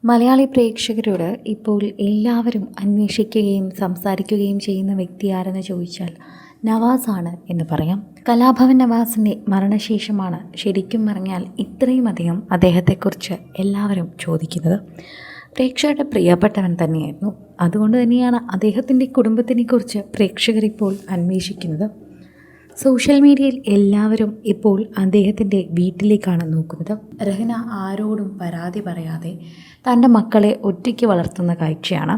മലയാളി പ്രേക്ഷകരോട് ഇപ്പോൾ എല്ലാവരും അന്വേഷിക്കുകയും സംസാരിക്കുകയും ചെയ്യുന്ന വ്യക്തി ആരെന്ന് ചോദിച്ചാൽ നവാസാണ് എന്ന് പറയാം. കലാഭവൻ നവാസിൻ്റെ മരണശേഷമാണ് ശരിക്കും പറഞ്ഞാൽ ഇത്രയും അധികം അദ്ദേഹത്തെക്കുറിച്ച് എല്ലാവരും ചോദിക്കുന്നത്. പ്രേക്ഷകരുടെ പ്രിയപ്പെട്ടവൻ തന്നെയായിരുന്നു. അതുകൊണ്ട് തന്നെയാണ് അദ്ദേഹത്തിൻ്റെ കുടുംബത്തിനെക്കുറിച്ച് പ്രേക്ഷകരിപ്പോൾ അന്വേഷിക്കുന്നത്. സോഷ്യൽ മീഡിയയിൽ എല്ലാവരും ഇപ്പോൾ അദ്ദേഹത്തിൻ്റെ വീട്ടിലേക്കാണ് നോക്കുന്നത്. രഹ്ന ആരോടും പരാതി പറയാതെ തൻ്റെ മക്കളെ ഒറ്റയ്ക്ക് വളർത്തുന്ന കാഴ്ചയാണ്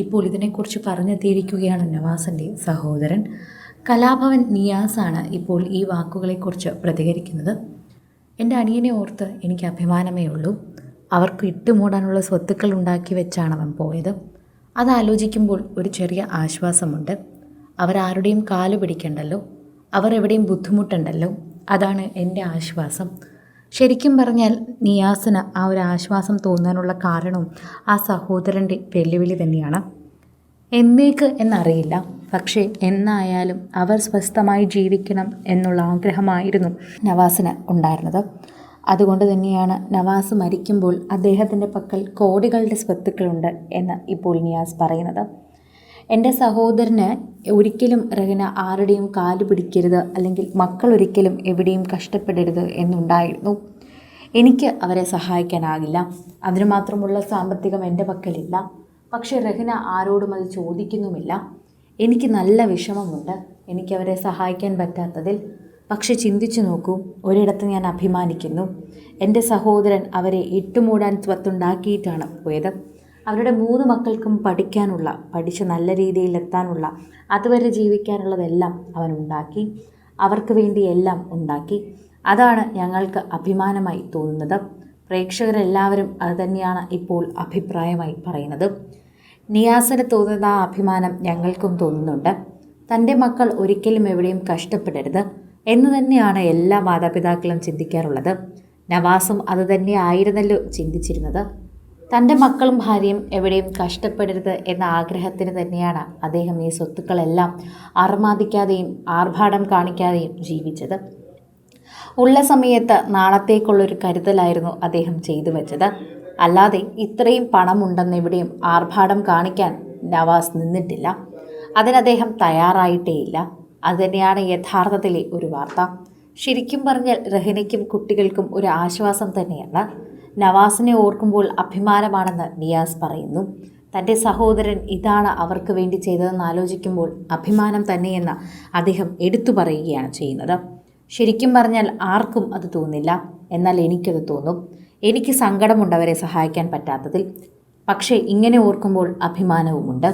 ഇപ്പോൾ ഇതിനെക്കുറിച്ച് പറഞ്ഞെത്തിയിരിക്കുകയാണ് നവാസിൻ്റെ സഹോദരൻ കലാഭവൻ നിയാസാണ് ഇപ്പോൾ ഈ വാക്കുകളെക്കുറിച്ച് പ്രതികരിക്കുന്നത്. എൻ്റെ അനിയനെ ഓർത്ത് എനിക്ക് അഭിമാനമേ ഉള്ളൂ. അവർക്ക് ഇട്ടുമൂടാനുള്ള സ്വത്തുക്കൾ ഉണ്ടാക്കി വെച്ചാണ് അവൻ പോയത്. അതാലോചിക്കുമ്പോൾ ഒരു ചെറിയ ആശ്വാസമുണ്ട്. അവരാരുടെയും കാല് പിടിക്കണ്ടല്ലോ, അവർ എവിടെയും ബുദ്ധിമുട്ടുണ്ടല്ലോ, അതാണ് എൻ്റെ ആശ്വാസം. ശരിക്കും പറഞ്ഞാൽ നിയാസിന് ആ ഒരു ആശ്വാസം തോന്നാനുള്ള കാരണവും ആ സഹോദരൻ്റെ വെല്ലുവിളി തന്നെയാണ്. എന്നേക്ക് എന്നറിയില്ല, പക്ഷേ എന്നായാലും അവർ സ്വസ്ഥമായി ജീവിക്കണം എന്നുള്ള ആഗ്രഹമായിരുന്നു നവാസിന് ഉണ്ടായിരുന്നത്. അതുകൊണ്ട് തന്നെയാണ് നവാസ് മരിക്കുമ്പോൾ അദ്ദേഹത്തിൻ്റെ പക്കൽ കോടികളുടെ സ്വത്തുക്കളുണ്ട് എന്ന് ഇപ്പോൾ നിയാസ് പറയുന്നത്. എൻ്റെ സഹോദരന് ഒരിക്കലും രഹ്ന ആരുടെയും കാല് പിടിക്കരുത്, അല്ലെങ്കിൽ മക്കൾ ഒരിക്കലും എവിടെയും കഷ്ടപ്പെടരുത് എന്നുണ്ടായിരുന്നു. എനിക്ക് അവരെ സഹായിക്കാനാകില്ല, അതിനു മാത്രമുള്ള സാമ്പത്തികം എൻ്റെ പക്കലില്ല. പക്ഷേ രഹ്ന ആരോടും അത് ചോദിക്കുന്നുമില്ല. എനിക്ക് നല്ല വിഷമമുണ്ട് എനിക്കവരെ സഹായിക്കാൻ പറ്റാത്തതിൽ. പക്ഷെ ചിന്തിച്ചു നോക്കൂ, ഒരിടത്ത് ഞാൻ അഭിമാനിക്കുന്നു. എൻ്റെ സഹോദരൻ അവരെ ഇട്ടുമൂടാൻ സ്വത്തുണ്ടാക്കിയിട്ടാണ് പോയത്. അവരുടെ 3 മക്കൾക്കും പഠിച്ച് നല്ല രീതിയിൽ എത്താനുള്ള, അതുവരെ ജീവിക്കാനുള്ളതെല്ലാം അവൻ ഉണ്ടാക്കി. അവർക്ക് വേണ്ടി എല്ലാം ഉണ്ടാക്കി. അതാണ് ഞങ്ങൾക്ക് അഭിമാനമായി തോന്നുന്നത്. പ്രേക്ഷകരെല്ലാവരും അതുതന്നെയാണ് ഇപ്പോൾ അഭിപ്രായമായി പറയുന്നത്. നിയാസിന് തോന്നുന്ന ആ അഭിമാനം ഞങ്ങൾക്കും തോന്നുന്നുണ്ട്. തൻ്റെ മക്കൾ ഒരിക്കലും എവിടെയും കഷ്ടപ്പെടരുത് എന്ന് തന്നെയാണ് എല്ലാ മാതാപിതാക്കളും ചിന്തിക്കാറുള്ളത്. നവാസും അതുതന്നെ ആയിരുന്നല്ലോ ചിന്തിച്ചിരുന്നത്. തൻ്റെ മക്കളും ഭാര്യയും എവിടെയും കഷ്ടപ്പെടരുത് എന്ന ആഗ്രഹത്തിന് തന്നെയാണ് അദ്ദേഹം ഈ സ്വത്തുക്കളെല്ലാം അർമാദിക്കാതെയും ആർഭാടം കാണിക്കാതെയും ജീവിച്ചത്. ഉള്ള സമയത്ത് നാളത്തേക്കുള്ളൊരു കരുതലായിരുന്നു അദ്ദേഹം ചെയ്തു വെച്ചത്. അല്ലാതെ ഇത്രയും പണമുണ്ടെന്ന് എവിടെയും ആർഭാടം കാണിക്കാൻ നവാസ് നിന്നിട്ടില്ല. അതിനദ്ദേഹം തയ്യാറായിട്ടേയില്ല. അതുതന്നെയാണ് യഥാർത്ഥത്തിലെ ഒരു വാർത്ത. ശരിക്കും പറഞ്ഞാൽ രഹ്നയ്ക്കും കുട്ടികൾക്കും ഒരു ആശ്വാസം തന്നെയാണ്. നവാസിനെ ഓർക്കുമ്പോൾ അഭിമാനമാണെന്ന് നിയാസ് പറയുന്നു. തൻ്റെ സഹോദരൻ ഇതാണ് അവർക്ക് വേണ്ടി ചെയ്തതെന്ന് ആലോചിക്കുമ്പോൾ അഭിമാനം തന്നെയെന്ന് അദ്ദേഹം എടുത്തു പറയുകയാണ് ചെയ്യുന്നത്. ശരിക്കും പറഞ്ഞാൽ ആർക്കും അത് തോന്നില്ല, എന്നാൽ എനിക്കത് തോന്നും. എനിക്ക് സങ്കടമുണ്ട് അവരെ സഹായിക്കാൻ പറ്റാത്തതിൽ. പക്ഷേ ഇങ്ങനെ ഓർക്കുമ്പോൾ അഭിമാനവുമുണ്ട്.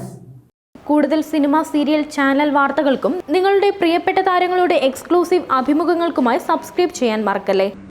കൂടുതൽ സിനിമ, സീരിയൽ, ചാനൽ വാർത്തകൾക്കും നിങ്ങളുടെ പ്രിയപ്പെട്ട താരങ്ങളുടെ എക്സ്ക്ലൂസീവ് അഭിമുഖങ്ങൾക്കുമായി സബ്സ്ക്രൈബ് ചെയ്യാൻ മറക്കല്ലേ.